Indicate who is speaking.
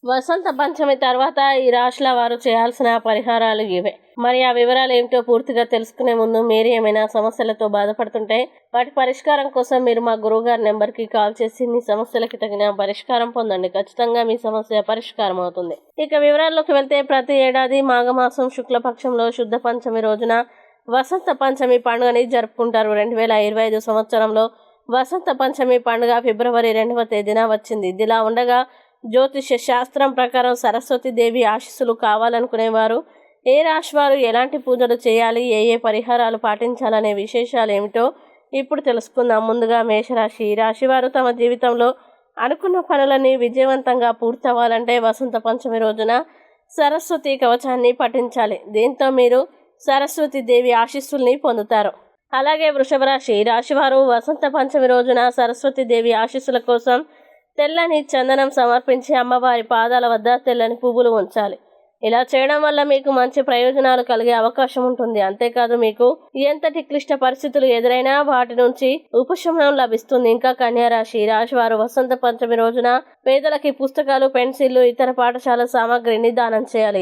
Speaker 1: వసంత పంచమి తర్వాత ఈ రాశుల వారు చేయాల్సిన పరిహారాలు ఇవే. మరి ఆ వివరాలు ఏమిటో పూర్తిగా తెలుసుకునే ముందు మీరు ఏమైనా సమస్యలతో బాధపడుతుంటే వాటి పరిష్కారం కోసం మీరు మా గురువుగారి నెంబర్కి కాల్ చేసి మీ సమస్యలకి తగిన పరిష్కారం పొందండి. ఖచ్చితంగా మీ సమస్య పరిష్కారం అవుతుంది. ఇక వివరాల్లోకి వెళ్తే ప్రతి ఏడాది మాఘమాసం శుక్లపక్షంలో శుద్ధ పంచమి రోజున వసంత పంచమి పండుగని జరుపుకుంటారు. 2025 సంవత్సరంలో వసంత పంచమి పండుగ ఫిబ్రవరి 2వ తేదీన వచ్చింది. ఇదిలా ఉండగా జ్యోతిష్య శాస్త్రం ప్రకారం సరస్వతీదేవి ఆశీస్సులు కావాలనుకునేవారు ఏ రాశి వారు ఎలాంటి పూజలు చేయాలి, ఏ ఏ పరిహారాలు పాటించాలనే విశేషాలు ఏమిటో ఇప్పుడు తెలుసుకుందాం. ముందుగా మేషరాశి. ఈ రాశి వారు తమ జీవితంలో అనుకున్న పనులన్నీ విజయవంతంగా పూర్తవ్వాలంటే వసంత పంచమి రోజున సరస్వతి కవచాన్ని పఠించాలి. దీంతో మీరు సరస్వతీదేవి ఆశీస్సుల్ని పొందుతారు. అలాగే వృషభ రాశి. ఈ రాశివారు వసంత పంచమి రోజున సరస్వతీదేవి ఆశీస్సుల కోసం తెల్లని చందనం సమర్పించి అమ్మవారి పాదాల వద్ద తెల్లని పువ్వులు ఉంచాలి. ఇలా చేయడం వల్ల మీకు మంచి ప్రయోజనాలు కలిగే అవకాశం ఉంటుంది. అంతేకాదు మీకు ఎంతటి క్లిష్ట పరిస్థితులు ఎదురైనా వాటి నుంచి ఉపశమనం లభిస్తుంది. ఇంకా కన్యారాశి. ఈ రాశి వారు వసంత పంచమి రోజున పేదలకి పుస్తకాలు, పెన్సిళ్లు, ఇతర పాఠశాల సామాగ్రిని దానం చేయాలి.